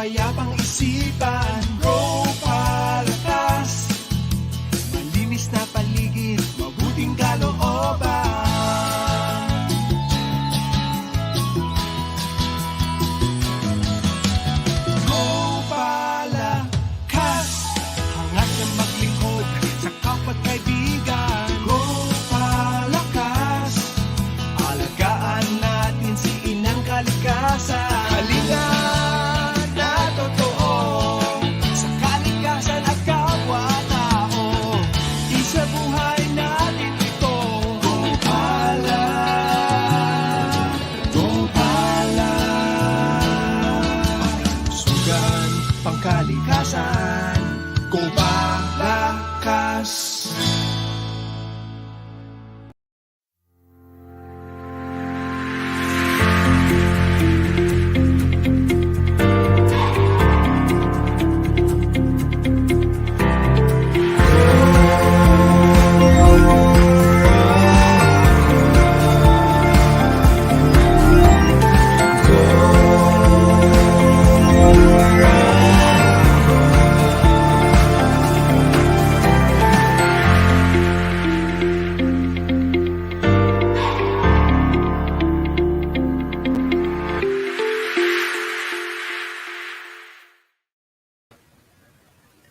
mapayapang isipan. Go palakas, malinis na paligid, mabuting kalooban. Go palakas, hangat na maglingkod sa kapwa't kaibigan. Go palakas, alagaan natin si inang kalikasan. Halika na totoo sa kalikasan at kapwa-tao. Isa buhay natin ito. Go pala, go pala. Sugan pangkalikasan, go palakas.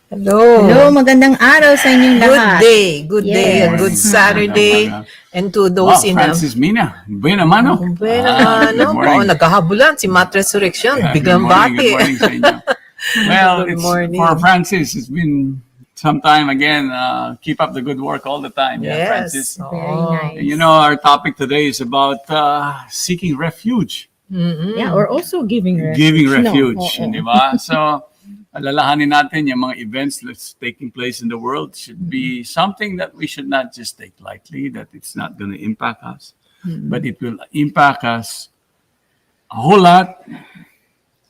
Hello, magandang araw sa inyong lahat. Good day, and good Saturday. And to those in Francis Mina, buena mano. Good morning. Nagkahabulan si Mat Resurrection, biglang bati. Good morning sa inyo. Well, Good morning. for Francis, it's been some time again. Keep up the good work all the time. Yeah, Yes. Francis. Very nice. You know, our topic today is about seeking refuge, Yeah, or also giving refuge. giving No, refuge, oo. di ba? So, alalahanin natin yung mga events that's taking place in the world should be something that we should not just take lightly, that it's not going to impact us, but it will impact us a whole lot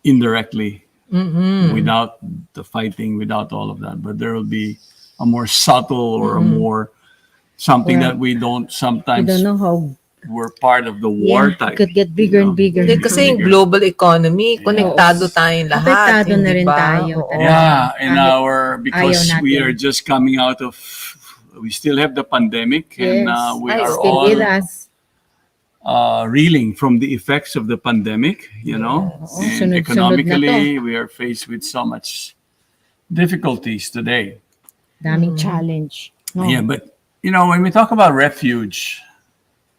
indirectly, without the fighting, without all of that. But there will be a more subtle or a more something Well, that we don't I sometimes, don't know how we're part of the war type. it could get bigger and bigger. Hindi, kasi yung global economy, konektado tayong lahat. Apektado na hindi rin ba? tayo. Oo. Yeah, and Kahit because ayaw we natin. are just coming out of, we still have the pandemic, and Yes. we Ay, are Still all with us. reeling from the effects of the pandemic, you know. Oo, And sunod-sunod na economically, we are faced with so much difficulties today. Daming challenge. No? Yeah, but you know, when we talk about refuge,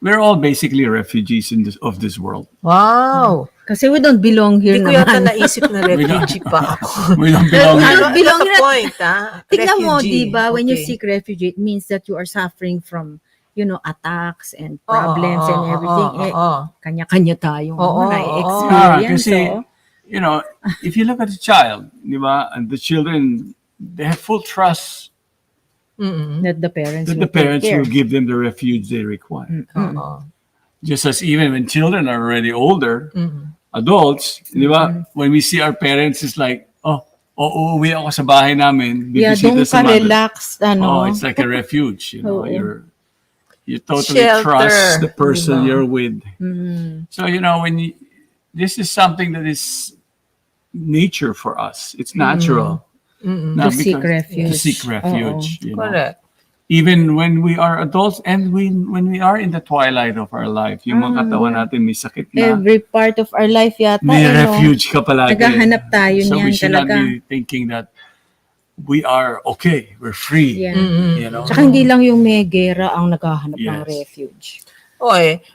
we're all basically refugees of this world. Wow. Kasi we don't belong here Hindi ko yata naman. naisip na refugee pa ako. We don't belong We here. don't belong What's the here. point, Tingnan mo, Refugee. di ba, when you Okay. seek refuge, it means that you are suffering from, attacks and Oo, problems and oo, everything. oo, oo. Kanya-kanya tayong Oo, oo, na-experience. kasi, oh. you know, if you look at the child, di ba, and the children, they have full trust That the parents that will the parents take care. will give them the refuge they require. Oo. Just as even when children are already older, adults, di ba, when we see our parents, it's like, uuwi ako sa bahay namin. Yeah, bibisita doon sa ka mother. relax, It's like a refuge, Oo. You totally Shelter, trust the person di ba? you're with. So, this is something that is nature for us. It's natural. To seek refuge. To seek refuge. you know. Correct. Even when we are adults and when we are in the twilight of our life, yung mga katawan natin may sakit na, Every part of our life yata. may refuge ka palagi. Naghahanap tayo So we niyan should talaga. not be thinking that we are okay, we're free. Yeah. You know? Tsaka hindi lang yung may gera ang naghahanap ng Yes. refuge.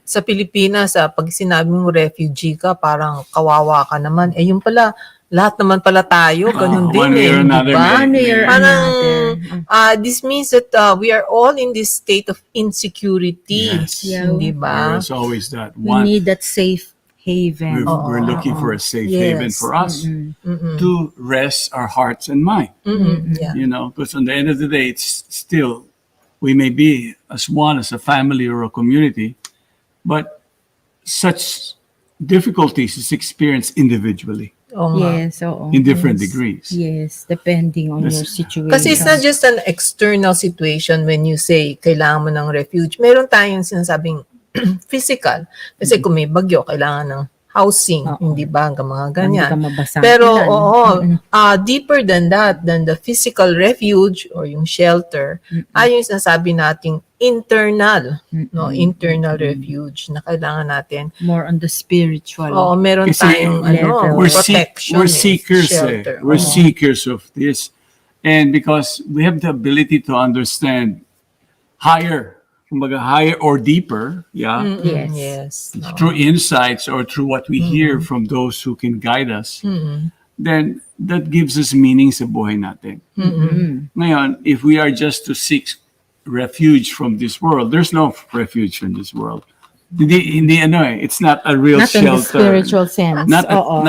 Sa Pilipinas, pag sinabi mong refugee ka, parang kawawa ka naman. Yung pala, lahat naman pala tayo, ganun din one way or another, di ba? One way or Parang, another. this means that we are all in this state of insecurity. Yes. Yeah. Di ba? There's always that We one. need that safe haven. We're looking for a safe Yes. haven for us to rest our hearts and mind. Yeah. You know, because on the end of the day, it's still, we may be as one, as a family or a community, but such difficulties is experienced individually Oo nga. Yes, oo. in different degrees. Yes, depending on This- your situation. Kasi it's not just an external situation when you say kailangan mo ng refuge. Meron tayong sinasabing physical. Kasi kung may bagyo, kailangan ng housing, Oo. hindi ba? Hanggang mga Hindi ganyan. ka mabasa. Pero Ilan? oo, Mm-mm. deeper than that, than the physical refuge or yung shelter, ay yung sinasabi nating internal, no, internal refuge na kailangan natin. More on the spiritual. Oo, meron Kasi tayong level. protection, we're seekers, shelter. We're Oo. seekers of this. And because we have the ability to understand higher, kumbaga higher or deeper, yeah, Yes. Yes. through insights or through what we hear from those who can guide us, then that gives us meaning sa buhay natin. Ngayon, if we are just to seek refuge from this world, there's no refuge from this world. Hindi ano it's not a real Not in the shelter. spiritual sense. Not Oo.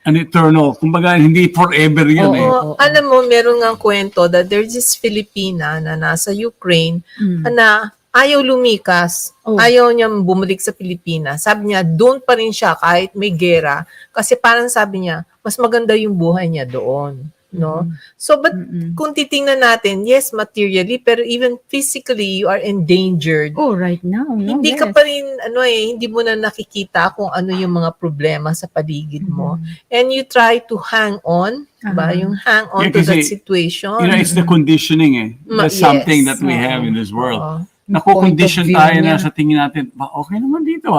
an eternal. Kumbaga, hindi forever yun eh. Oo, alam mo, meron nga kwento that there's this Filipina na nasa Ukraine na ayaw lumikas. Ayaw niya bumalik sa Pilipinas. Sabi niya, doon pa rin siya kahit may gera. Kasi parang sabi niya, mas maganda yung buhay niya doon. No? So, but kung titingnan natin, yes, materially, pero even physically, you are endangered. Oh, right now. No? Hindi Yes. ka pa rin, hindi mo na nakikita kung ano yung mga problema sa paligid mo. And you try to hang on, ba? Yung hang on Yeah, to that kasi, situation. It's the conditioning eh. That's Yes. something that we have in this world. Oo. Nakukondition Point of view tayo niya. na sa tingin natin, okay naman dito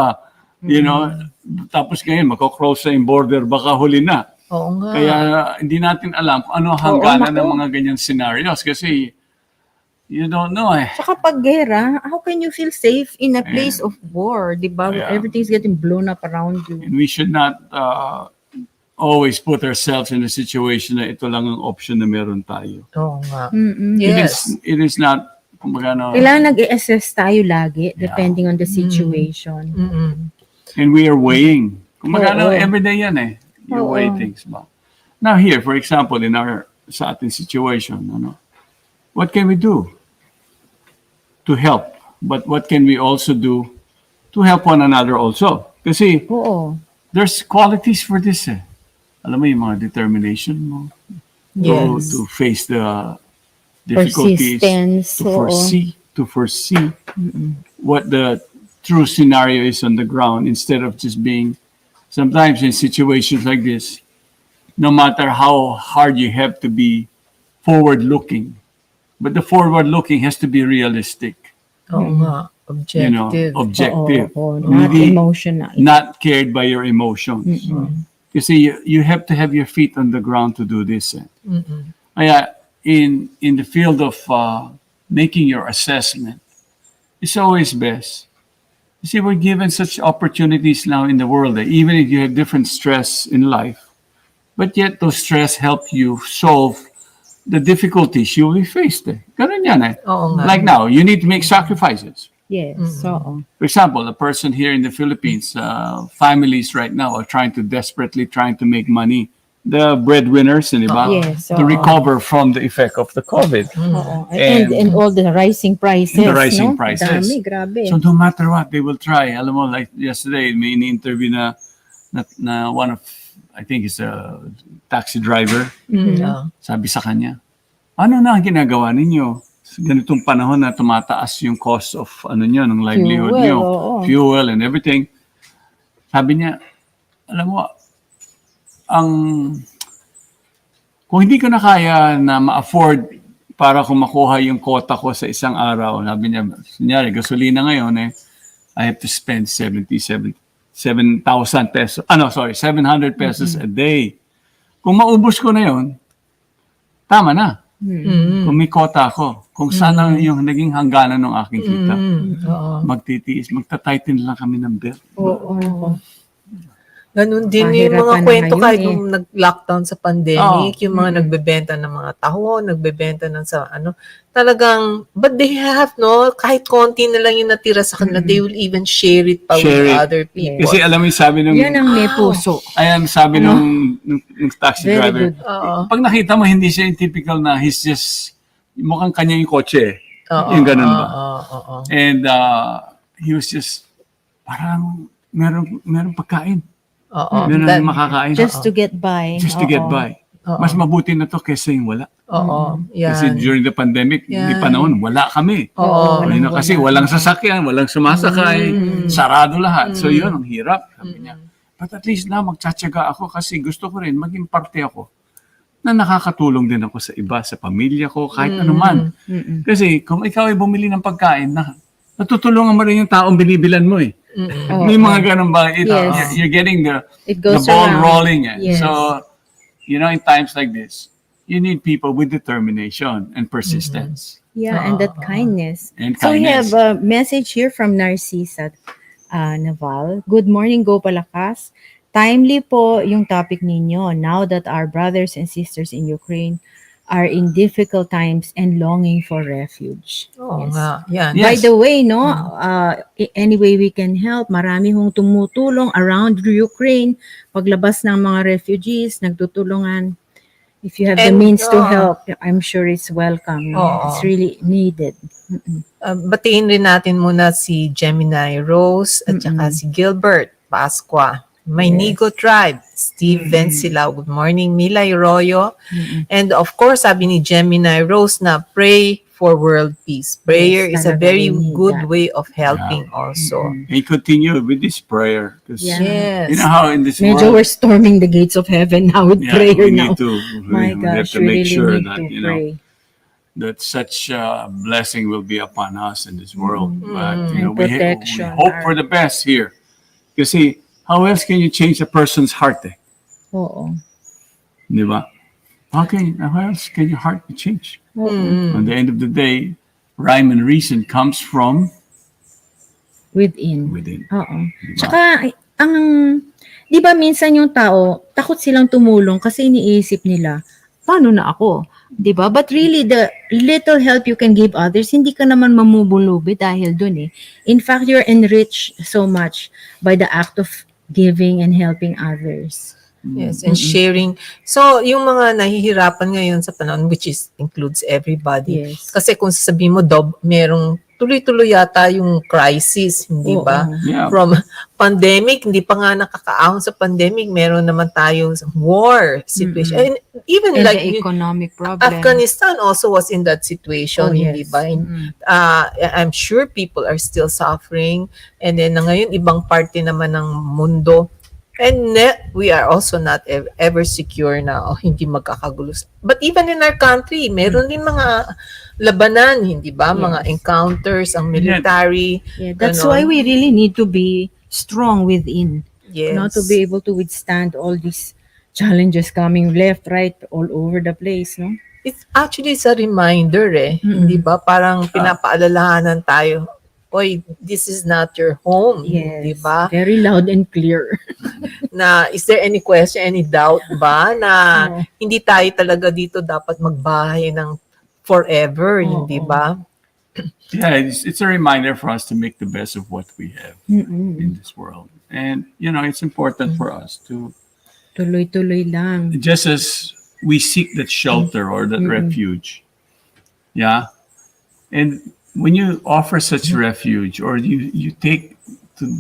You know, tapos ngayon, magkocross sa yung border, baka huli na. Oo nga. Kaya hindi natin alam kung ano hangganan ng mga ganyan scenarios kasi you don't know eh. Tsaka pag gera, how can you feel safe in a place of war? Diba? Yeah. Everything's getting blown up around you. And we should not always put ourselves in a situation na ito lang ang option na meron tayo. Oo nga. Yes. It is not, kumbaga Kailangan nag-i-assess tayo lagi depending on the situation. and we are weighing. Kumbaga every day yan eh. You Oo. weigh things ba. Now here, for example, in our sa ating situation, what can we do to help? But what can we also do to help one another also? Kasi Oo. there's qualities for this eh. Alam mo yung mga determination mo Yes. to face the difficulties, Persistence. to Oo. foresee what the true scenario is on the ground instead of just being sometimes in situations like this, no matter how hard you have to be forward looking, but the forward looking has to be realistic, Oo nga. Objective. objective, Oo. Not Hindi- emotional. not carried by your emotions. You see, you have to have your feet on the ground to do this. Kaya in the field of making your assessment, it's always best. You see, we're given such opportunities now in the world, even if you have different stress in life, but yet those stress help you solve the difficulties you will be faced. Ganun yan eh. Oo nga. Like now, you need to make sacrifices. Yes. Oo. For example, a person here in the Philippines, families right now are desperately trying to make money. The breadwinners, di ba? Yes, To oo. recover from the effect of the COVID. Oo. And- And all the rising prices. The rising no? prices. Dami, grabe. So no matter what, they will try. Alam mo, like yesterday, may in-interview na one of, I think it's a taxi driver. Yeah. Sabi sa kanya, ano na ang ginagawa ninyo? Sa ganitong panahon na tumataas yung cost of ng livelihood Fuel, nyo, oo. fuel and everything. Sabi niya, alam mo, kung hindi ko na kaya na ma-afford para kung makuha yung quota ko sa isang araw, sabi niya, kunyari, gasolina ngayon I have to spend 7,000 pesos. 700 pesos a day. Kung maubos ko na yon, tama na. Kung may quota ako, kung saan ang yung naging hangganan ng aking kita, magtitiis, magta-tighten lang kami ng belt. Oo. Ganun din yung mga Mahirapan na kwento ngayon kahit eh. nung nag-lockdown sa pandemic, yung mga nagbebenta ng mga taho, nagbebenta ng talagang, but they have, kahit konti na lang yung natira sa kanila, they will even share it pa Share with it. other people. Kasi alam mo yung sabi nung, Yan ang may puso. ayan, sabi nung taxi Very driver, good. Oo. pag nakita mo, hindi siya yung typical na he's just, mukhang kanya yung kotse. Oo, Yung ganun ba? oo. And he was just, parang meron pagkain. Oo. Meron That- makakain. Just to get by. Just to get by. Oo. Mas mabuti na to kaysa yung wala. Oo. Kasi Yan. during the pandemic, may Yan. panahon, wala kami. Oo. Kasi walang sasakyan, walang sumasakay, sarado lahat. So yun, ang hirap. Sabi niya. But at least na magtsatsaga ako kasi gusto ko rin maging parte ako na nakakatulong din ako sa iba, sa pamilya ko, kahit ano man. Kasi kung ikaw ay bumili ng pagkain, natutulungan mo rin yung taong binibilan mo eh. May mga ganun ba? Yes. You're getting the It goes ball around. rolling. Eh. Yes. So, in times like this, you need people with determination and persistence. Yeah, and that kindness. And So we kindness. have a message here from Narcisa Naval. Good morning, Go Palakas. Timely po yung topic ninyo now that our brothers and sisters in Ukraine are in difficult times and longing for refuge. Oo Yes. nga. Yan. Yeah. By Yes. the way, no, any way we can help, marami hong tumutulong around Ukraine. Paglabas ng mga refugees, nagtutulungan. If you have the And, means to help, I'm sure it's welcome. No? Oo. It's really needed. Batiin rin natin muna si Gemini Rose at saka si Gilbert Pasqua. Maynigo Tribe, Steve Vencila. Good morning, Mila Arroyo. And of course, sabi ni Gemini Rose na pray for world peace. Prayer Yes, is a talaga, very we need good that. way of helping also. And continue with this prayer. Because Yeah. Yes. you know how in this Medyo we're world, storming the gates of heaven now with prayer we now. need to, My we have gosh, to we make really sure need that, to pray. that such blessing will be upon us in this world. But, And we protection, hope for the best here. Kasi, how else can you change a person's heart? Eh? Oo. Di ba? How else can your heart be changed? Oo. At the end of the day, rhyme and reason comes from Within. within. Oo. Diba? Tsaka, di ba minsan yung tao, takot silang tumulong kasi iniisip nila, paano na ako? Di ba? But really, the little help you can give others, hindi ka naman mamubulubi dahil dun eh. In fact, you're enriched so much by the act of giving and helping others. Yes, and sharing. So, yung mga nahihirapan ngayon sa panahon, which includes everybody. Yes. Kasi kung sasabihin mo, merong tuloy-tuloy yata yung crisis, hindi Oo. ba? Yeah. From pandemic, hindi pa nga nakakaahon sa pandemic, meron naman tyo war situation. And even And like the economic problem. Afghanistan also was in that Oh, situation, hindi yes. ba? I'm sure people are still suffering. And then ngayon, ibang parte naman ng mundo. And we are also not ever secure na hindi magkakagulo. But even in our country, meron din mga labanan, hindi ba? Mga encounters, ang military. Yeah, that's why we really need to be strong within. Yes. Not to be able to withstand all these challenges coming left, right, all over the place, no? It's actually a reminder hindi ba? Parang pinapaalalahanan tayo, oy, this is not your home, Yes. di ba? Very loud and clear. Na is there any question, any doubt ba na hindi tayo talaga dito dapat magbahay ng forever, hindi ba? Yeah, it's a reminder for us to make the best of what we have in this world. And, it's important for us to, Tuloy-tuloy lang. just as we seek that shelter or that refuge, yeah, and when you offer such refuge or you take to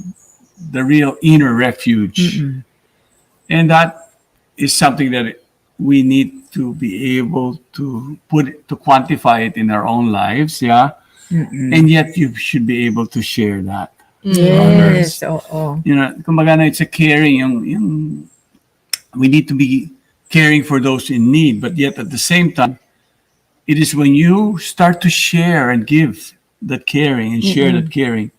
the real inner refuge, and that is something that we need to be able to quantify it in our own lives, yeah, and yet you should be able to share that. Yes, oo. Kumbaga na it's a caring, we need to be caring for those in need, but yet at the same time, it is when you start to share and give that caring and share that caring,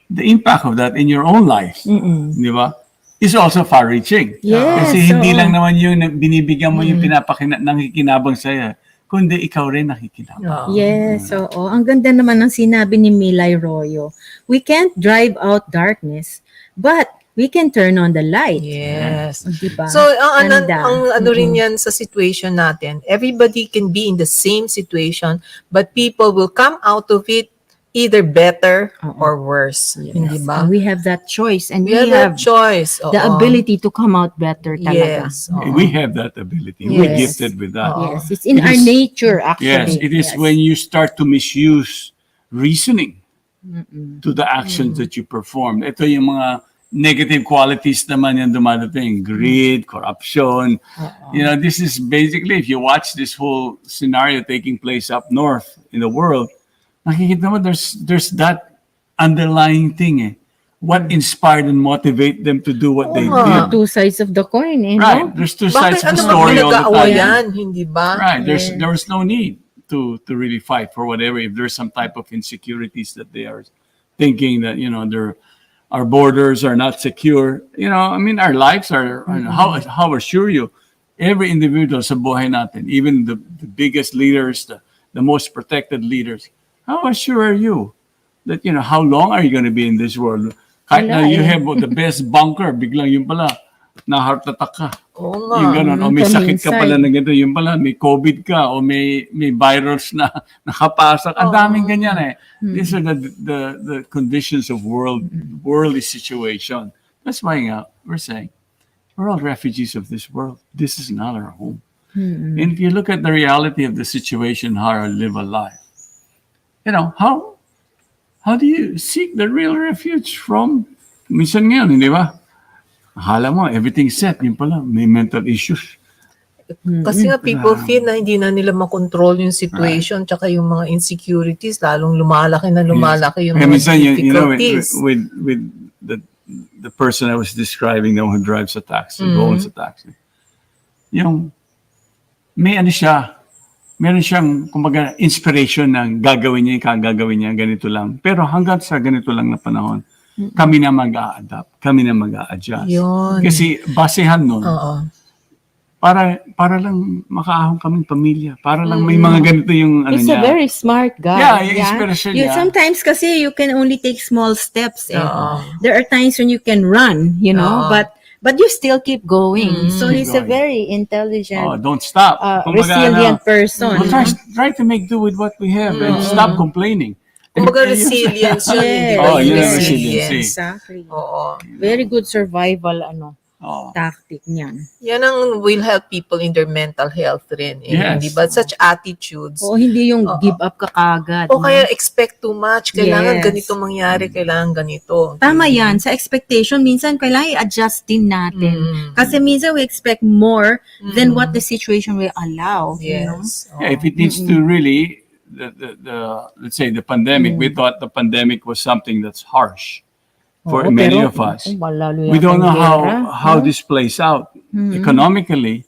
the impact of that in your own life, di ba, is also far-reaching. Yes, Kasi hindi oo. lang naman yung binibigyan mo yung nakikinabang sa'yo, kundi ikaw rin nakikinabang. Yes, oo. Ang ganda naman ng sinabi ni Milay Royo. We can't drive out darkness, but we can turn on the light. Yes. Diba? So, ang Ganda. ano rin yan sa situation natin, everybody can be in the same situation, but people will come out of it either better or worse. Hindi ba? And we have that choice, and We have that choice. the ability to come out better talaga. Yes. We have that ability. We're Yes. gifted with that. Yes, it's in It our is- nature actually. Yes, it is when you start to misuse reasoning to the actions that you perform. Ito yung mga negative qualities naman yung dumadating. Greed, corruption. You know, this is basically, if you watch this whole scenario taking place up north in the world, nakikita mo there's that underlying thing eh. What inspired and motivate them to do what they nga. did. Two sides of the coin, eh, Right. no? There's two Bakit sides of the ano story all the mag-pinag-aawayan, time. hindi ba? Right. There was no need to really fight for whatever. If there's some type of insecurities that they are thinking that, you know, our borders are not secure. You know, I mean, our lives are, how assure you, every individual sa buhay natin, even the biggest leaders, the most protected leaders, how assured are you that, you know, how long are you going to be in this world? Kahit na Wala you eh. have the best bunker, biglang yung pala, na heart attack ka. Oo nga. Yung ganun. O may sakit ka pala Paminsan. na ganito. Yung pala, may COVID ka. O may virus na nakapasok. Ang daming ganyan eh. These are the conditions of worldly situation. That's why nga, we're saying, we're all refugees of this world. This is not our home. And if you look at the reality of the situation, how I live a life, you know, how do you seek the real refuge from? Minsan ngayon, hindi ba? Akala mo, everything's set. Yung pala, may mental issues. Kasi nga people feel na hindi na nila makontrol yung situation tsaka yung mga insecurities, lalong lumalaki na lumalaki yung Kaya mga minsan, you know, difficulties. with the person I was describing, the one who drives a taxi, who owns a taxi, yung may ano siya, meron siyang, kumbaga, inspiration na gagawin niya, gagawin niya, ganito lang. Pero hanggang sa ganito lang na panahon, kami na mag-a-adapt, kami na mag-a-adjust. Yun. Kasi basehan nun, Oo. para lang makaahon kaming pamilya, para lang may mga ganito yung ano He's niya. a very smart guy. Yeah, yung inspiration niya. Sometimes kasi you can only take small steps. Eh. Oo. There are times when you can run, you know, Oo. but you still keep going. So he's a going. very intelligent, Don't stop. Kumbaga, resilient person. try to make do with what we have and stop complaining. Kumbaga resilience yun, hindi ba? Yes. Oh, Yung yun ang resilience. resiliency. Exactly. Oo. Very good survival Oh. tactic niyan. Yan ang will help people in their mental health rin. Eh. Yes. Hindi ba? Such attitudes. O hindi yung give up ka kagad. O no? kaya expect too much. Kailangan Yes. ganito mangyari. Kailangan ganito. Tama yan. Sa expectation, minsan kailangan i-adjust din natin. Kasi minsan we expect more than what the situation will allow. You know? Yes. Yeah, if it needs to really, the let's say the pandemic, we thought the pandemic was something that's harsh for Oo, many pero, of us. lalo We don't yata know yung gera, how no? this plays out economically.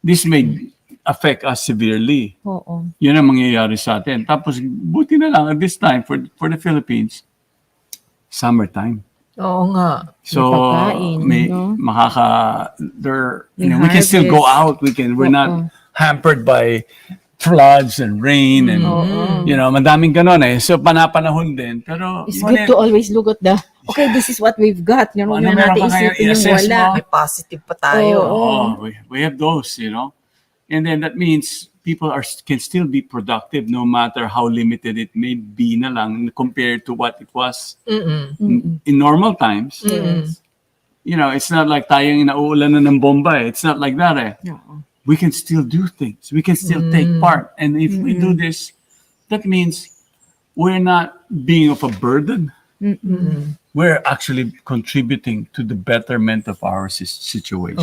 This may affect us severely. Oo. Yun ang mangyayari sa atin. Tapos buti na lang at this time for the Philippines, summertime. Oo nga. So May pagkain, may no? you know, we can still go out. We're not hampered by floods and rain and you know, madaming ganon eh. So panapanahon din. Pero It's good to always look at okay, this is what we've got. You know, Ano yun meron natin ka ngayon, isipin yung i-assess wala. mo? May positive pa tayo. we have those, you know. And then that means people can still be productive no matter how limited it may be na lang compared to what it was in normal times. You know, it's not like tayong nauulan na ng bomba eh. It's not like that eh. Oo. We can still do things. We can still take part. And if we do this, that means we're not being of a burden. We're actually contributing to the betterment of our situation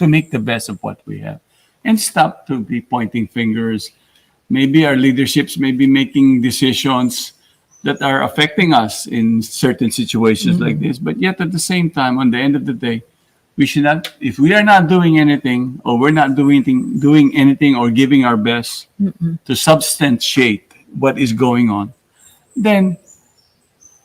to make the best of what we have. And stop to be pointing fingers. Maybe our leaderships may be making decisions that are affecting us in certain situations like this. But yet at the same time, on the end of the day, we should not, if we are not doing anything or we're not doing anything or giving our best to substantiate what is going on, then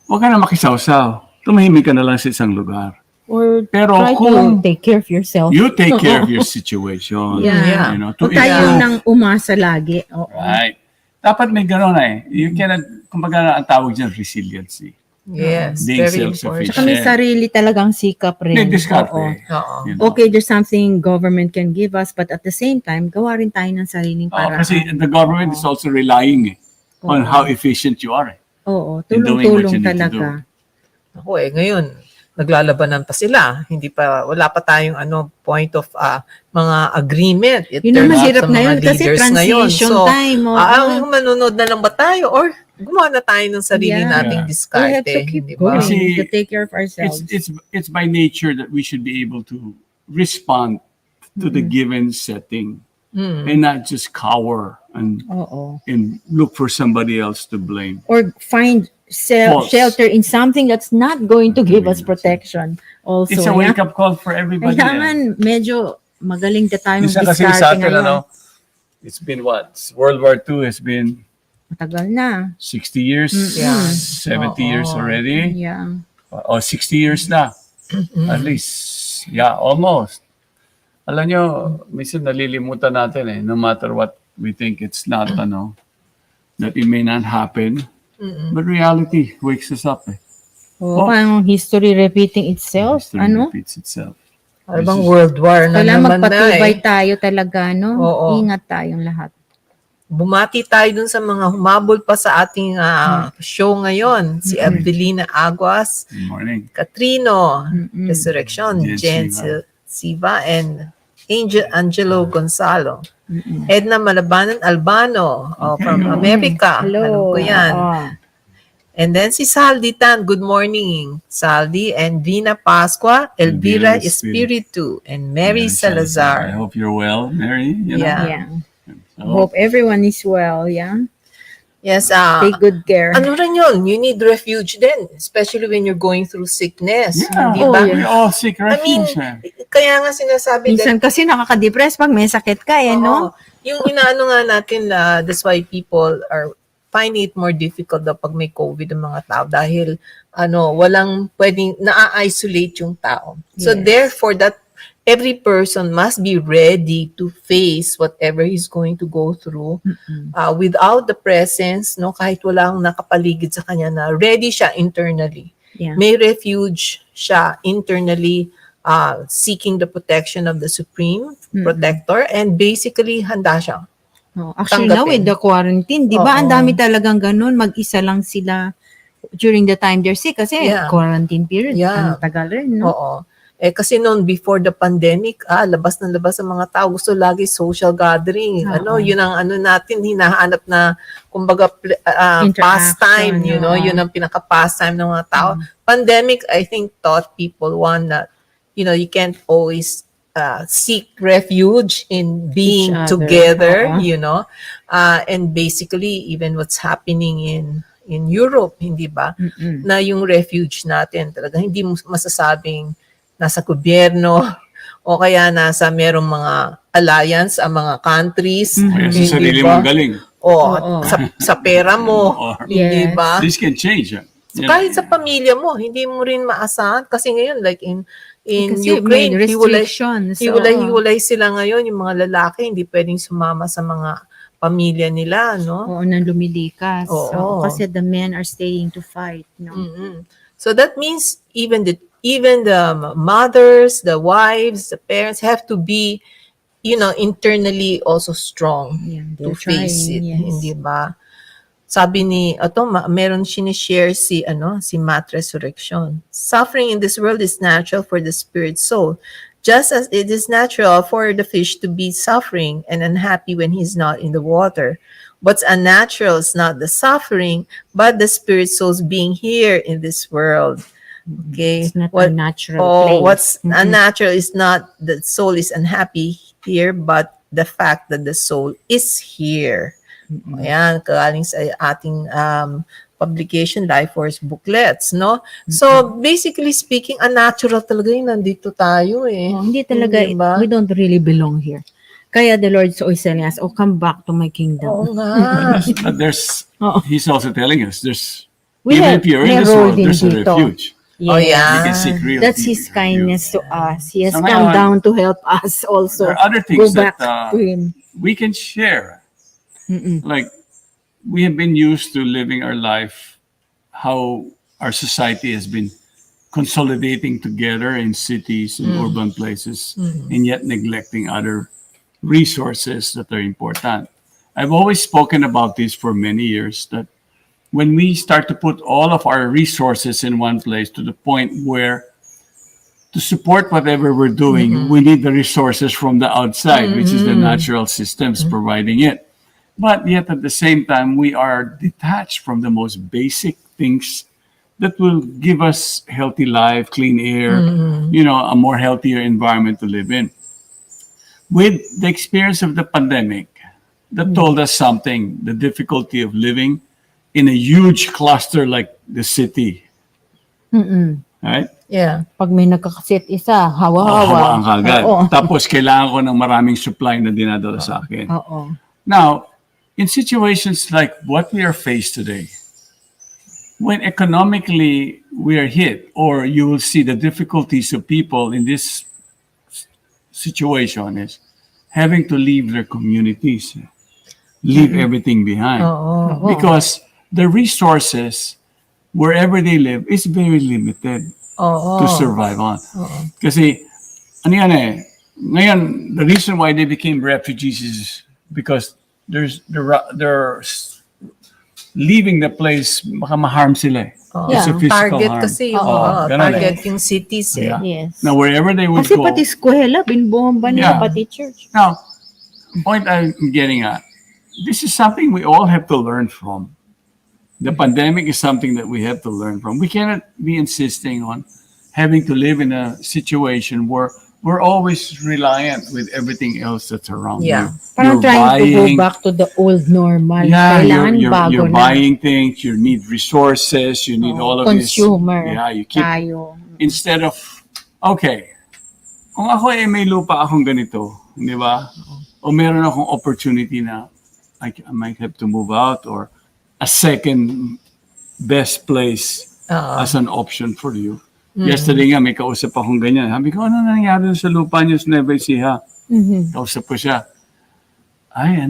huwag ka na makisawsaw. Tumahimik ka na lang sa isang lugar. Or Pero try kung to take care of yourself. you take care of your situation, Yeah. you know, to Huwag tayo improve. nang umasa lagi. Oo. Right. Dapat may gano'n eh. You cannot, kumbaga ang tawag dyan, resiliency. Yes. Being Very self-sufficient. important. Saka may sarili talagang sikap rin. May diskarte. Oo. Oo. You know. Okay, there's something government can give us, but at the same time, gawa rin tayo ng sariling paraan. Kasi the government is also relying on how efficient you are. Oo, in doing what you tulong-tulong need to talaga. Ako ngayon, naglalabanan pa sila. Wala pa tayong point of mga agreement. Yun ang terms mahirap sa mga ngayon kasi leaders ngayon. transition So, time. Oo. manunod na lang ba tayo? Or gumawa na tayo ng sarili Yeah. nating Yeah. We have diskarte. to keep di ba? going Kasi to take care of ourselves. It's by nature that we should be able to respond to the given setting and not just cower Oo. and look for somebody else to blame. Or find False. shelter in something that's not going to give us protection. Also, It's a wake-up call for everybody. Kailangan medyo magaling na tayo Isa kasi mag-discarte sa atin, ngayon. it's been what? World War II has been Matagal na. 60 years, Yeah. 70 years already. Yeah. O 60 years na. At least, yeah, almost. Alam nyo, minsan nalilimutan natin no matter what we think it's not, that it may not happen. But reality wakes us up. Oh, parang history repeating itself. History repeats itself. Ano bang World War na Kailangan naman na magpatibay tayo talaga, no? Oo. Ingat tayong lahat. Bumati tayo dun sa mga humabol pa sa ating show ngayon. Si Evelina Aguas, Good morning. Katrino, Resurrection, Jen Jen Siva, and Angelo Gonzalo. Edna Malabanan Albano from America. Hello. Alam ko yan. Oo. And then si Saldi Tan, good morning. Saldi and Vina Pascua, Elvira Elvira Espiritu, and Mary I Salazar. hope you're well, Mary. Yeah. Yeah. So, Hope everyone is well, yeah? Yes, Take good care. ano rin yun, you need refuge din, especially when you're going through sickness. yeah, Di ba? we're all seek I mean, refuge. kaya nga sinasabi Minsan kasi nakaka-depress pag may sakit ka, no? yung inaano nga natin, that's why people are finding it more difficult daw pag may COVID ang mga tao dahil walang pwedeng na-isolate yung tao. So Yes. therefore, that every person must be ready to face whatever he's going to go through without the presence, kahit walang nakapaligid sa kanya na ready siya internally. Yeah. May refuge siya internally seeking the protection of the Supreme Protector and basically handa siya. Oh, actually, now with the quarantine, di ba, ang dami talagang ganun, mag-isa lang sila during the time they're sick kasi Yeah. quarantine period, Yeah. ang tagal rin, no? Oo. Kasi noon before the pandemic, labas ng labas ang mga tao. Gusto lagi social gathering. Yun ang natin, hinahanap na, kumbaga, pastime, yun ang pinaka-pastime ng mga tao. Pandemic, I think, taught people one that, you can't always seek refuge in being Each other. together, and basically, even what's happening in Europe, hindi ba? Na yung refuge natin, talaga, hindi mo masasabing nasa gobyerno o kaya nasa merong mga alliance ang mga countries. Kaya sa Hindi sarili ba? mong galing. Sa pera mo, Or- hindi Yes. ba? This can change. So, kahit sa pamilya mo, hindi mo rin maasahan. Kasi ngayon, like in Kasi Ukraine, may restrictions. hiwalay sila ngayon. Yung mga lalaki, hindi pwedeng sumama sa mga pamilya nila, no? Oo, nang lumilikas. Oo. Oo, kasi the men are staying to fight, no? So that means even the mothers, the wives, the parents have to be, internally also strong Yeah, to they're face it, trying, yes. hindi ba? Sabi ni meron sinishare si Matt Resurrection. Suffering in this world is natural for the spirit soul, just as it is natural for the fish to be suffering and unhappy when he's not in the water. What's unnatural is not the suffering, but the spirit souls being here in this world. Okay. It's not a natural place. What's unnatural is not the soul is unhappy here, but the fact that the soul is here. Ayan, kagaling sa ating publication, Life Force booklets, no? So, basically speaking, unnatural talaga yung nandito tayo eh. Oh, hindi talaga, Hindi ba? we don't really belong here. Kaya the Lord is always telling us, come back to my kingdom. Oo nga. But he's also telling us, We even have if you're in may this role world, din there's a dito. refuge. Oh, yeah. You can seek real That's refuge. His kindness to us. He has So come ngayon, down to help us also. There are other Go things back that to Him. we can share. Like, we have been used to living our life, how our society has been consolidating together in cities and urban places, and yet neglecting other resources that are important. I've always spoken about this for many years, that when we start to put all of our resources in one place to the point where to support whatever we're doing, we need the resources from the outside, which is the natural systems providing it. But yet at the same time, we are detached from the most basic things that will give us healthy life, clean air, a more healthier environment to live in. With the experience of the pandemic, that told us something, the difficulty of living in a huge cluster like the city. Right? Yeah. Pag may nagkakasit isa, Hawaan hawa-hawa. ka agad. Oo. Tapos kailangan ko ng maraming supply na dinadala sa akin. Oo. Now, in situations like what we are faced today, when economically we are hit, or you will see the difficulties of people in this situation is having to leave their communities, leave everything behind. Oo. Because the resources wherever they live is very limited Oo. to survive on. Kasi, ano yan ngayon, the reason why they became refugees is because they're leaving the place, baka ma-harm sila It's a Yeah. physical Target harm. kasi yung ganun target yung cities eh. Yeah. Yes. Now, wherever they would Kasi go. pati eskwela, binubomba nila, Yeah. pati church. Now, the point I'm getting at, this is something we all have to learn from. The pandemic is something that we have to learn from. We cannot be insisting on having to live in a situation where we're always reliant with everything else that's around Yeah. you. Parang You're trying to go buying- back to the old normal. Yeah, Kailangan you're bago na. buying things, you need resources, you need all of Consumer. this. Yeah, you keep, Tayo. instead of, okay, kung ako may lupa akong ganito, di ba? O meron akong opportunity na I might have to move out, or a second best place as an option for you. Yesterday nga, may kausap akong ganyan. Sabi ko, ano nangyari sa lupa niyo sa Nueva Ecija? Kausap ko siya. Ay,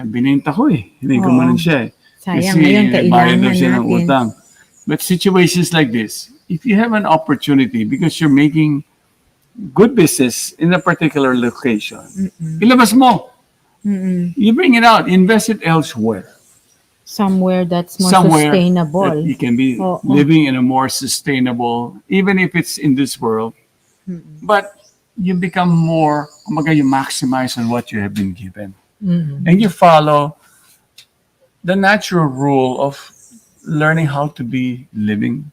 binenta ko Hindi ko man siya Sayang, ngayon bayad kailangan daw siya ng natin. utang. But situations like this, if you have an opportunity because you're making good business in a particular location, ilabas mo. You bring it out, invest it elsewhere. Somewhere that's more Somewhere sustainable. that you can be Oo. living in a more sustainable, even if it's in this world. But you become more, kumaga, you maximize on what you have been given. And you follow the natural rule of learning how to be living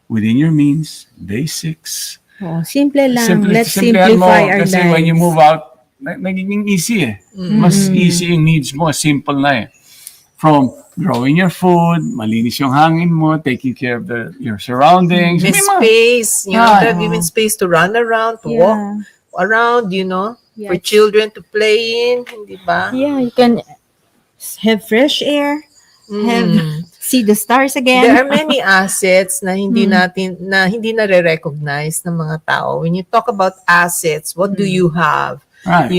within your means, basics. Oh, simple lang. Let's Simplihan mo, simplify our kasi lives. when you move out, nagiging easy Mas easy yung needs mo, simple na From growing your food, malinis yung hangin mo, taking care of your surroundings. May May mga- space, Yeah. they're given space to run around, to walk around, for Yes. children to play in, hindi ba? Yeah, you can have fresh air, see the stars again. There are many assets na hindi na-recognize ng mga tao. When you talk about assets, what do you have? Right.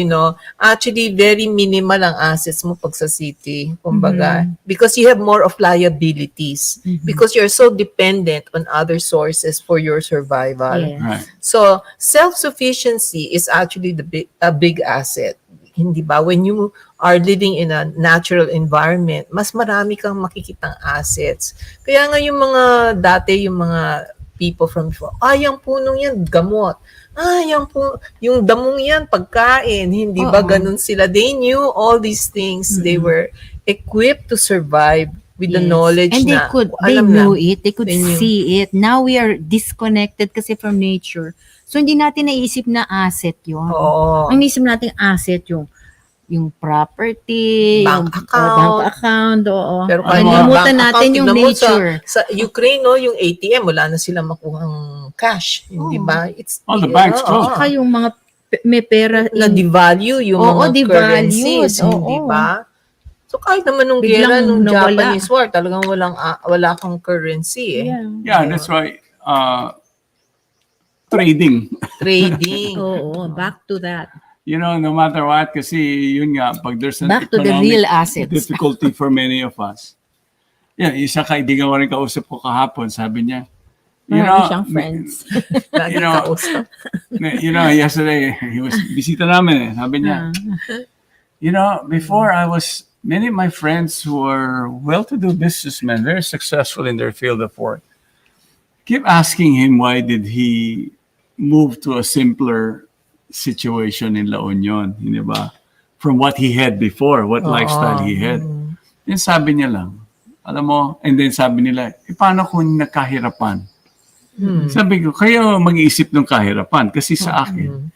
Actually very minimal ang assets mo pag sa city, kumbaga, because you have more of liabilities, because you're so dependent on other sources for your survival. Yes. Right. So, self-sufficiency is actually a big asset. Hindi ba? When you are living in a natural environment, mas marami kang makikitang assets. Kaya nga yung mga dati, yung mga people from before, yung punong yan, gamot. Yung damong yan, pagkain. Hindi ba ganun sila? They knew all these things. They were equipped to survive with the Yes. knowledge And they na, knew it, they could They knew. see it. Now we are disconnected kasi from nature. So hindi natin naisip na asset 'yon. Oo. Ang naisip natin asset yung property, Bank yung account. bank account, oo. Pero Kalimutan natin yung nature. Sa Ukraine, yung ATM, wala na sila makuhang cash. Hindi ba? It's All the banks closed. Saka yung mga may pera na-devalue yung Oo, mga devalued. currencies, hindi Oo. ba? So kahit naman nung Biglang gera, nung nawala. Japanese war, talagang wala kang currency Yeah, that's why trading. Trading. Oo, back to that. No matter what, kasi yun nga, pag there's an Back to the economic real assets. difficulty for many of us. Yeah, isa kaibigan ko rin kausap ko kahapon, sabi niya, Marami siyang friends. Lagi You know, kausap. yesterday, he was, bisita namin sabi niya, before many of my friends who are well-to-do businessmen, very successful in their field of work, keep asking him why did he move to a simpler situation in La Union, hindi ba? from what he had before, what lifestyle he had. Then sabi niya lang, alam mo, and then sabi nila, paano kung nagkahirapan? Sabi ko, kayo mag-iisip ng kahirapan. Kasi sa akin,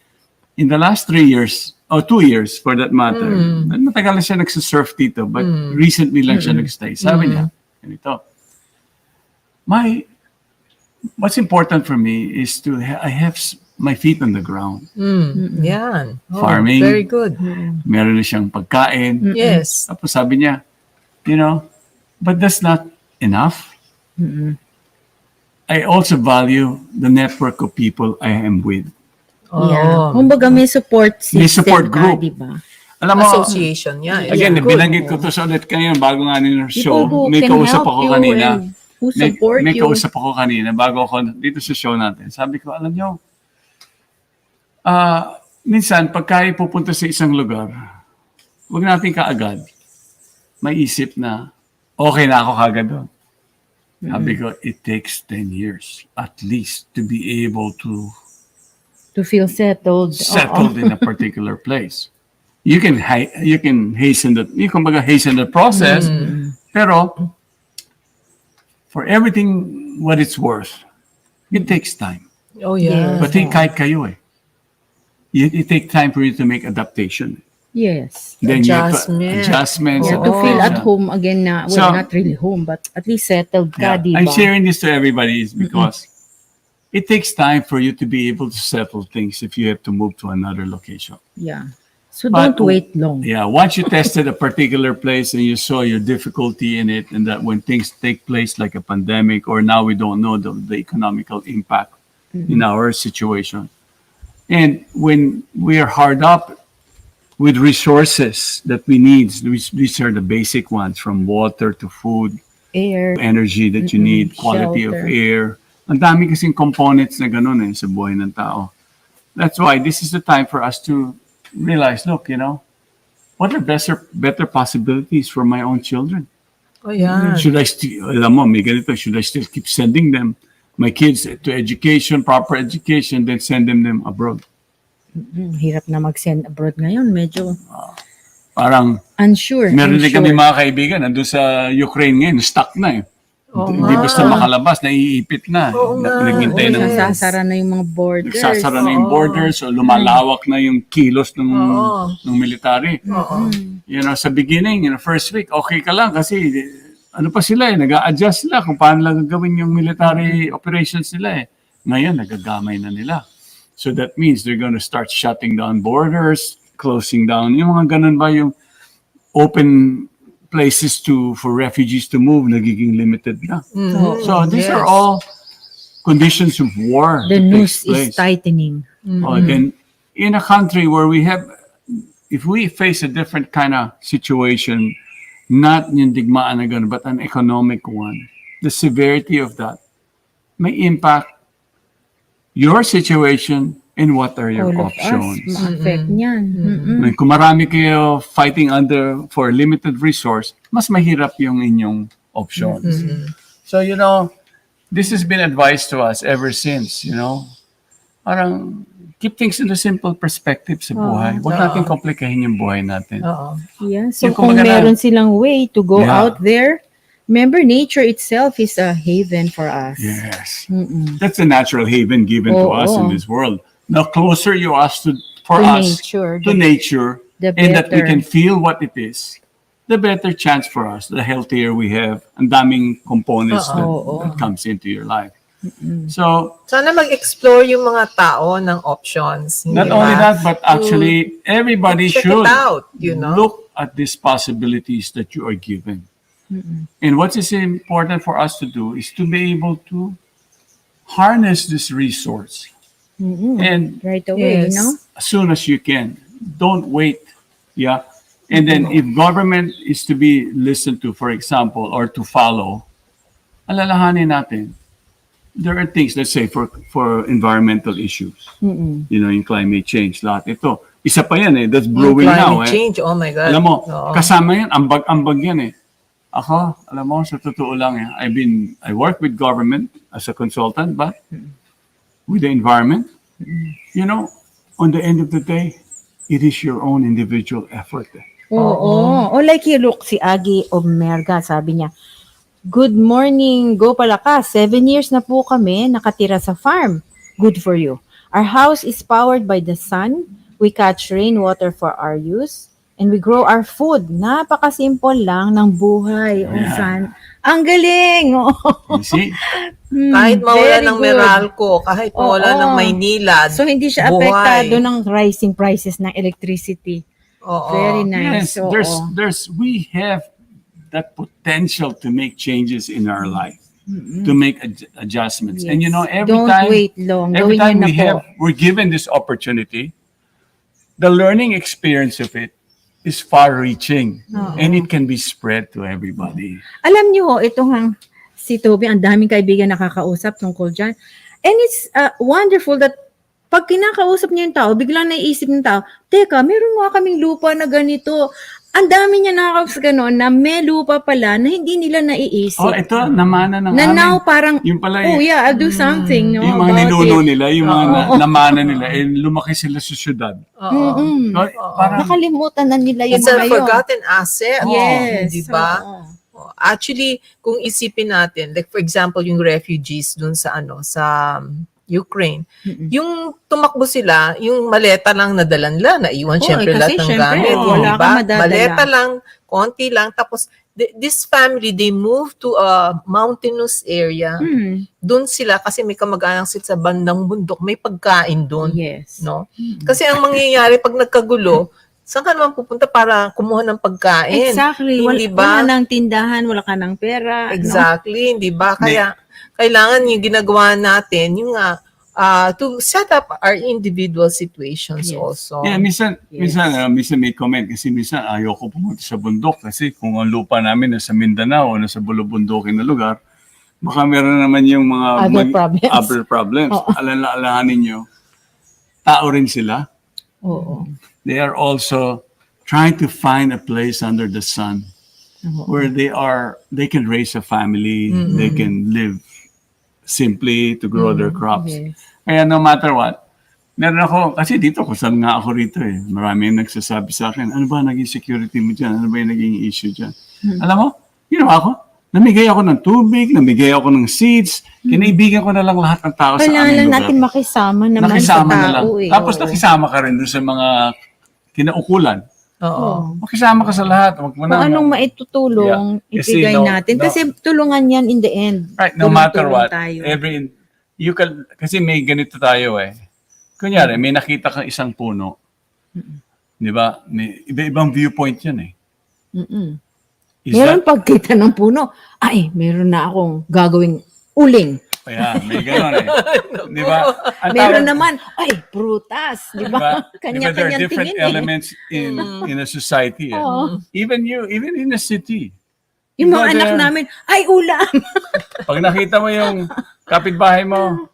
in the last 3 years, or 2 years for that matter, matagal na siya nagsusurf dito, but recently lang siya nagstay. Sabi niya, ganito, what's important for me is to I have my feet on the ground. Yan. Oh, Farming. Very good. Meron na siyang pagkain. Yes. Tapos sabi niya, but that's not enough. I also value the network of people I am with. Yeah. Kumbaga may support system. May support group. Diba? Alam mo, Association. Yeah. again, Good. binanggit ko to sa ulit kayo bago nga nila show. People who May can kausap help ako you kanina. and who support May you. kausap ako kanina bago ako dito sa show natin. Sabi ko, alam nyo, minsan, pagka pupunta sa isang lugar, huwag natin kaagad maisip na okay na ako kagad doon. Sabi ko, it takes 10 years at least to be able to feel settled. in a particular place. You can hasten the process, pero for everything what it's worth, it takes time. Oh, yeah. But kahit kayo it takes time for you to make adaptation. Yes. Then Adjustments. Yeah, to feel at home again na, well, So- not really home, but at least settled ka, Yeah. diba? I'm sharing this to everybody is because it takes time for you to be able to settle things if you have to move to another location. Yeah. So But- don't wait long. Yeah, once you tested a particular place and you saw your difficulty in it, and that when things take place like a pandemic, or now we don't know the economical impact in our situation. And when we are hard up with resources that we need, these are the basic ones, from water to food, Air. energy that you need, quality of Shelter. air. Ang dami kasing components na ganun sa buhay ng tao. That's why this is the time for us to realize, look, what are better possibilities for my own children? Oh, yeah. Should I still, alam mo, may ganito, should I still keep sending them, my kids, to education, proper education, then send them abroad? Hirap na mag-send abroad ngayon. Medyo Parang, unsure. meron din kami mga kaibigan, nandun sa Ukraine ngayon, stuck na Hindi basta makalabas, naiipit na. Oo nga. Naghintay ng Nasasara na yung mga borders. nagsasara na yung borders, o lumalawak na yung kilos ng military. Sa beginning, first week, okay ka lang kasi ano pa sila nag-a-adjust sila kung paano lang gagawin yung military operations nila Ngayon, nagagamay na nila. So that means they're going to start shutting down borders, closing down. Yung mga ganun ba yung open places for refugees to move, nagiging limited na. So these are all conditions of war. The that noose takes place. is tightening. Then in a country where if we face a different kind of situation, not yung digmaan na ganun, but an economic one, the severity of that may impact your situation and what are your All of us, options. ma-affect niyan. Kung marami kayo fighting for limited resource, mas mahirap yung inyong options. So, this has been advised to us ever since, Parang, keep things in a simple perspective sa buhay. Huwag natin komplikahin yung buhay natin. Yeah, so Yung kung kumbaga meron silang way to go Yeah. out there, remember, nature itself is a haven for us. Yes. That's a natural haven given to us in this world. The closer you are to nature, the and that we better. can feel what it is, the better chance for us, the healthier we have, ang daming components that comes into your life. So, Sana mag-explore yung mga tao ng options. not only that, but actually, everybody check should it out, look at these possibilities that you are given. And what is important for us to do is to be able to harness this resource. And Right away, Yes. as soon as you can, don't wait. Yeah. And then if government is to be listened to, for example, or to follow, alalahanin natin, there are things, let's say, for environmental issues. Yung climate change, lahat ito. Isa pa yan that's brewing now. Climate change, oh my God. Alam mo, Oo. kasama yan, ambag yan Ako, alam mo, sa totoo lang I work with government as a consultant, but with the environment, on the end of the day, it is your own individual effort. Oo. O like look, si Agi Omerga, sabi niya, "Good morning, go Palakas. 7 years na po kami nakatira sa farm. Good for you. Our house is powered by the sun. We catch rainwater for our use. And we grow our food. Napakasimple lang ng buhay." O Yeah. san? Ang galing! Oo. You see? Kahit mawala Very ng good. Meralco, kahit mawala Oo. ng Maynila, So, hindi siya buhay. apektado ng rising prices ng electricity. Oo. Very Yes, nice. Oo. we have that potential to make changes in our life, to make adjustments. And you know, every Don't time, wait long. every Gawin time niyo na po. we're given this opportunity, the learning experience of it is far-reaching, and it can be spread to everybody. Alam niyo, ito nga, si Toby, ang daming kaibigan nakakausap tungkol dyan. And it's wonderful that pag kinakausap niya yung tao, biglang naiisip ng tao, teka, meron nga kaming lupa na ganito. Ang dami niya nakakausap gano'n na may lupa pala na hindi nila naiisip. Oh, ito, namana ng na amin. now parang, Yung pala, oh yeah, I'll do something. No, yung mga about ninuno it. nila, yung mga namana nila, lumaki sila sa syudad. Mm-mm. Parang, Nakalimutan na nila yung It's a mga yun. forgotten asset. Yes. Di ba? Oo. Actually, kung isipin natin, like for example, yung refugees dun sa sa Ukraine, yung tumakbo sila, yung maleta lang nadala nila, naiwan syempre kasi lahat ng syempre, gamit. wala di kang ba? madadala. Maleta lang, konti lang, tapos this family, they moved to a mountainous area. Doon sila, kasi may kamag-anak sila sa bandang bundok, may pagkain doon. Yes. No? Kasi ang mangyayari pag nagkagulo, saan ka naman pupunta para kumuha ng pagkain? Exactly. Hindi Wala ba? nang tindahan, wala ka ng pera. Exactly, hindi ba? Kaya kailangan yung ginagawa natin, yung to set up our individual situations Yes. also. yeah, minsan Yes. may comment kasi minsan ayoko pumunta sa bundok kasi kung ang lupa namin nasa Mindanao o nasa bulubundukin na lugar, baka meron naman yung mga Other problems. Oo. Alalahanin nyo, tao rin sila. Oo. They are also trying to find a place under the sun where they can raise a family, they can live simply to grow their crops. Yes. Kaya no matter what, meron ako, kasi dito, kusal nga ako rito eh. Marami yung nagsasabi sa akin, ano ba naging security mo dyan? Ano ba yung naging issue dyan? Alam mo, ginawa ko, namigay ako ng tubig, namigay ako ng seeds, kinaibigan ko na lang lahat ng tao sa Kailangan aming lang lugar. natin makisama naman Nakisama sa na lang. tao eh. Tapos Oo. nakisama ka rin doon sa mga kinaukulan. Oo. Makisama ka sa lahat. Wag mo Kung na. anong maitutulong, Yeah. Kasi ibigay no- natin. no- Kasi tulungan yan in the end. Right, no matter Tulong-tulong what, tayo. kasi may ganito tayo eh. Kunyari, may nakita kang isang puno. Di ba? May iba-ibang viewpoint yan eh. Mm-mm. Is Meron that, pagkita ng puno, ay, meron na akong gagawing uling. Ayan, may gano'n eh. Di ba? Ang Meron tawag- naman, ay, prutas. Di Di ba? ba? Di ba, there are Kanya-kanyang different tingin eh. elements in a society. Eh. Oo. Even in a city. Yung Diba, mga anak there- namin, ay, ulam. Pag nakita mo yung kapitbahay mo,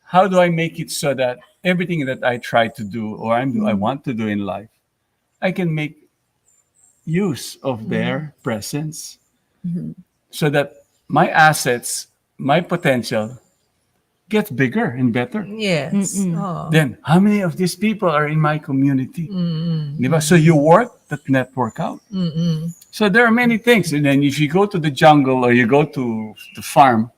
how do I make it so that everything that I try to do or I want to do in life, I can make use of their presence so that my assets, my potential gets bigger and better. Yes. Oo. Then, how many of these people are in my community? Diba? So you work that network out. So there are many things. And then if you go to the jungle or you go to the farm,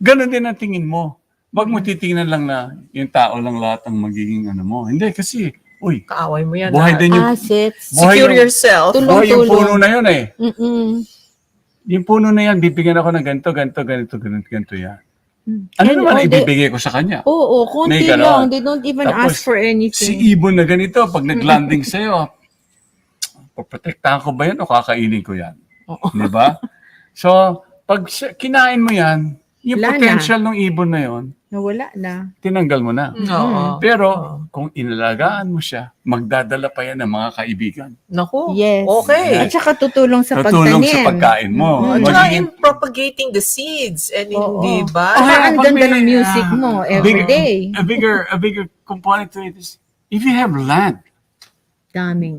ganun din ang tingin mo. Wag mo titingnan lang na yung tao lang lahat ang magiging ano mo. Hindi kasi, uy, Kaaway mo yan. buhay din yung, Assets. buhay Secure yung- yourself. Tulong. buhay yung puno na yun eh. Mm-mm. Yung puno na yan, bibigyan ako ng ganito yan. Ano And naman all the- ibibigay ko sa kanya? Oo, konti May ganon. lang. They don't even Tapos, ask for Si anything. ibon na ganito, pag nag-landing sa'yo, poprotektahan ko ba yan o kakainin ko yan? Di ba? So, pag kinain mo yan, yung Wala na. potential ng ibon na yon, Nawala na. tinanggal mo na. Oo. Pero, kung inalagaan mo siya, magdadala pa yan ng mga kaibigan. Naku. Yes. Okay. At saka tutulong sa Tutulong pagtanim. sa pagkain mo. At saka Magiging- in propagating the seeds and Oo. hindi ba? Saka Kaya ang pag ganda may, ng music mo every day. A bigger component to it is, if you have land,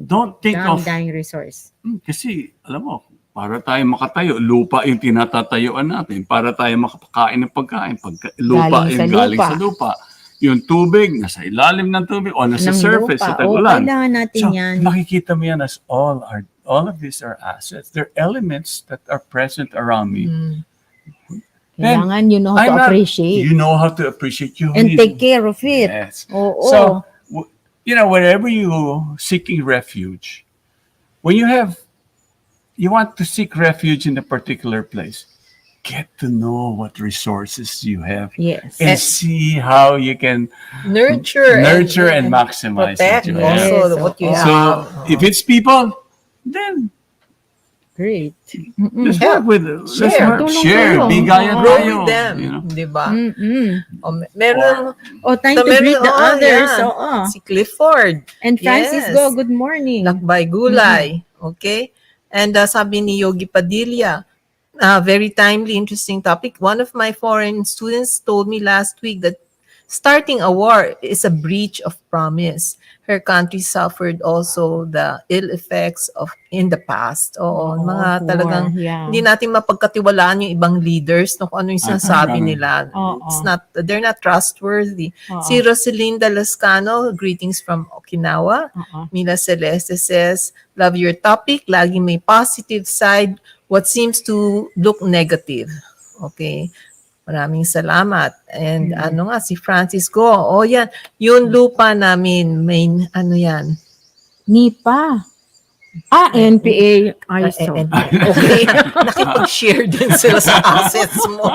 don't think of, Daming resource. kasi, alam mo, para tayo makatayo, lupa yung tinatatayuan natin. Para tayo makakain ng pagkain, lupa Galing yung sa galing lupa. sa lupa. yung tubig, nasa ilalim ng tubig o nasa Ng surface lupa. sa tag-ulan. Kailangan natin So, yan. makikita mo yan as all of these are assets. They're elements that are present around me. Kailangan you know how to appreciate. You know how to appreciate. You And need- take care of it. Yes. Oo. So, wherever you seeking refuge, when you want to seek refuge in a particular place, get to know what resources you have Yes. and see how you can Nurture and maximize protect what you also Yes, what you oo. have. So, if it's people, then Great. let's work with it. Let's Share. work. Tulong Share. kayo. Bigayan Grow tayo. with them, You know? di ba? O, O, meron Oh, time to greet the others. yan. Oo. Si Clifford. And Francis, Yes. go. Good morning. Lakbay Gulay. Okay? And sabi ni Yogi Padilla, very timely, interesting topic. One of my foreign students told me last week that starting a war is a breach of promise. Her country suffered also the ill effects of in the past. Oo, mga war, talagang yeah. hindi natin mapagkatiwalaan yung ibang leaders no, kung ano yung sinasabi Tama. nila. Oo. They're not trustworthy. Oo. Si Rosalinda Lascano, greetings from Okinawa. Oo. Mila Celeste says, love your topic. Lagi may positive side. What seems to look negative. Okay. Maraming salamat. And ano nga, si Francis Go. O yan, yung lupa namin, main, ano yan? NIPA. NPA. ISO. Okay. Nakipag-share din sila sa assets mo.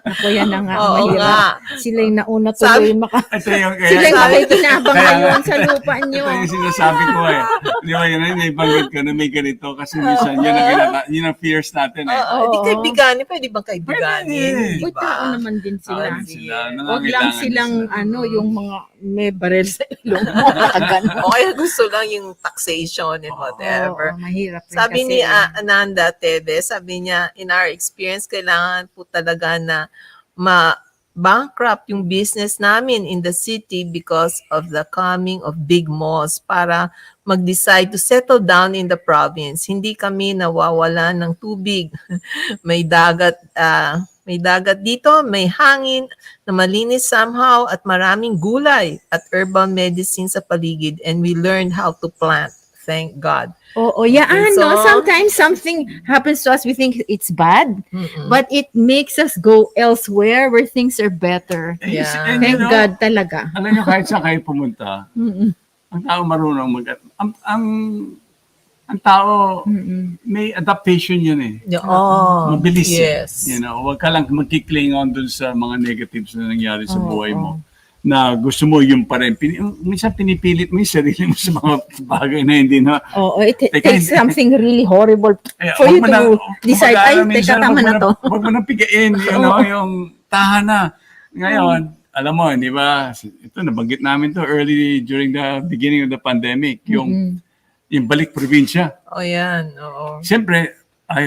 Ako yan na nga. Oo mahirap. nga. Sila yung nauna tuloy. Ito yung Sila yung Sabi- makikinabang Kaya- ngayon sa lupa nyo. Ito yung sinasabi ko eh. Di ba yun, naibanggit ko na may ganito kasi minsan yun ang fears natin eh. Di kaibiganin. Pwede bang kaibiganin? Pwede. Uy, tao naman din sila. Ayun sila, Huwag lang nangangailangan din silang, sila. yung mga may barel sa ilong mo. Nakagano. O kaya gusto lang yung taxation and whatever. Oo, mahirap rin Sabi kasi. ni Ananda Teve, sabi niya, in our experience, kailangan po talaga na ma-bankrupt yung business namin in the city because of the coming of big malls para mag-decide to settle down in the province. Hindi kami nawawala ng tubig. May dagat dito, may hangin na malinis somehow at maraming gulay at herbal medicine sa paligid and we learned how to plant. Thank God. Oo, yeah, Okay, so- sometimes something happens to us, we think it's bad, but it makes us go elsewhere where things are better. Yeah. And Thank you know, God talaga. Alam nyo, kahit saan kayo pumunta, ang tao marunong ang tao, may adaptation yun eh. Oh, Mabilis yes. eh. Huwag ka lang magkikling on dun sa mga negatives na nangyari sa buhay mo. Na gusto mo yung pa rin. Minsan pinipilit mo yung sarili mo sa mga bagay na hindi na. Oo, it Teka, takes something really horrible for you to decide, ay, teka, tama na to. Huwag mo na pigain, yung tahana. Ngayon, alam mo, di ba, ito, nabanggit namin to early during the beginning of the pandemic, yung balik probinsya. Oh, yan. Oo. Siyempre,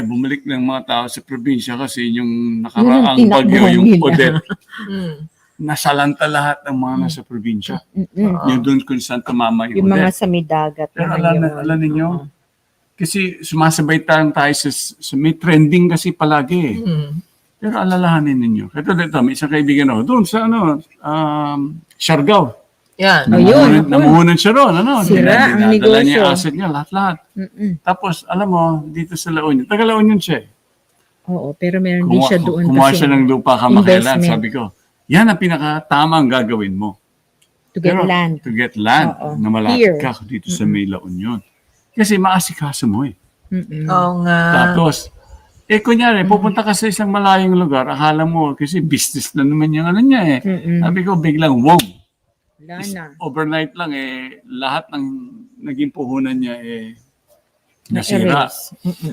bumalik ng mga tao sa probinsya kasi yung nakaraang Yung bagyo, tinakbuhan yung nila. Odette, Mm. nasalanta lahat ng mga nasa probinsya. Yung doon kung saan tumama yung Yung mga Odette. sa may dagat. Pero naman yun. alam ninyo, kasi sumasabay tayo sa may trending kasi palagi eh. Pero alalahanin ninyo. Ito dito, may isang kaibigan ako, doon sa Siargao. Yan. Ayun, Namuhunan siya ron. Sira ang Dinadala niya negosyo. yung asset niya, lahat-lahat. Tapos, alam mo, dito sa La Union, taga La Union siya eh. Oo, pero meron din siya doon Kumuha kasi siya ng lupa kamakailan. investment. Sabi ko, yan ang pinakatamang gagawin mo. to get Pero, land. To get land Oo. na malapit Here. ka dito sa may La Union. Kasi maasikaso mo eh. Oo nga. Tapos, kunyari, pupunta ka sa isang malayong lugar, akala mo, kasi business na naman yung ano niya eh. Sabi ko, biglang, wow, Wala na. overnight lang lahat ng naging puhunan niya nasira.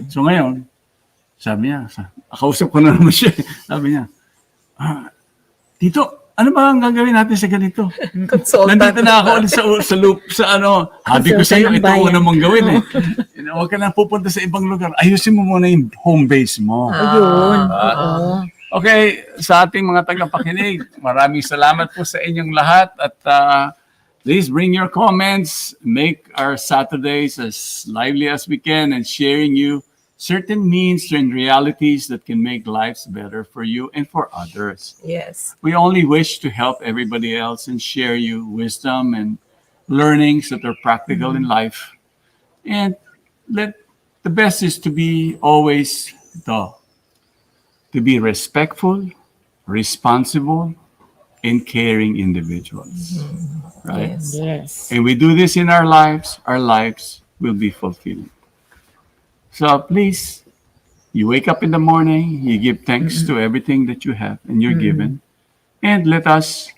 So ngayon, sabi niya, kausap ko na naman siya. Sabi niya, Tito, ano ba ang gagawin natin sa ganito? Consultant. Nandito na ako ulit sa loop, habi ko sa iyo, ito Consultant ng una mong gawin eh. Huwag ka na pupunta sa ibang lugar. Ayusin mo muna yung home base mo. Ayun. Oo. Okay, sa ating mga tagapakinig, maraming salamat po sa inyong lahat at please bring your comments, make our Saturdays as lively as we can and sharing you certain means and realities that can make lives better for you and for others. Yes. We only wish to help everybody else and share you wisdom and learnings that are practical in life. And the best is to be always to be respectful, responsible, and caring individuals. Right? Yes. Yes. And we do this in our lives will be fulfilling. So please, you wake up in the morning, you give thanks to everything that you have and you're given. And let us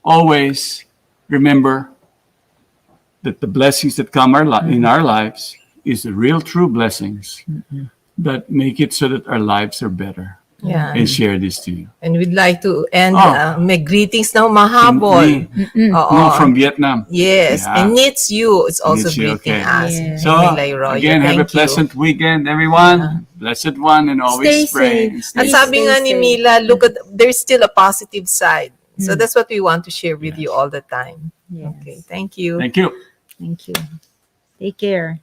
always remember that the blessings that come in our lives is the real true blessings that make it so that our lives are better. Yeah. And share this to you. And we'd like to end, may greetings na We- mahabol. Oo. No, from Vietnam. Yes. Yeah. And Needs You is also Needs You, greeting okay. us. Yeah. So, Milay Royo, again, have a thank you. pleasant weekend, everyone. Blessed one and always Stay pray. safe. And At Please sabi stay nga ni safe. Mila, look at, there's still a positive side. So that's what we want to share with you all the time. Yes. Okay. Thank you. Thank you. Thank you. Take care.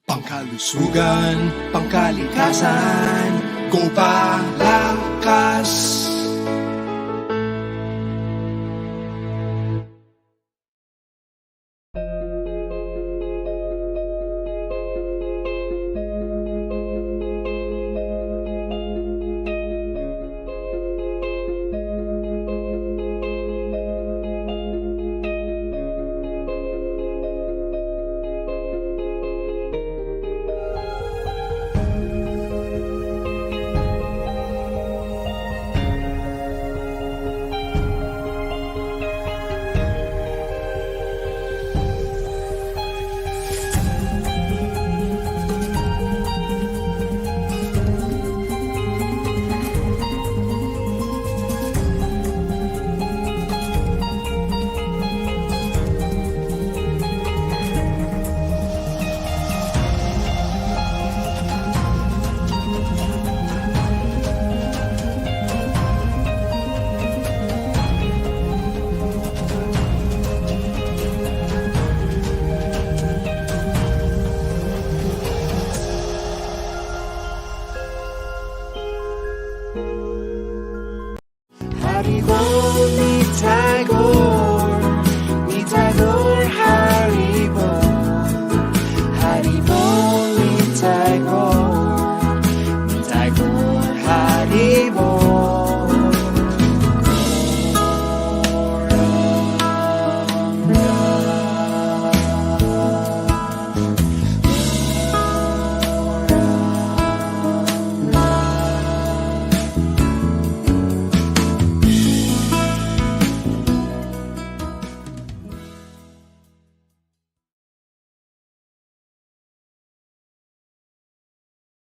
Pangkalusugan, pangkalikasan, go Palakas! Hari ko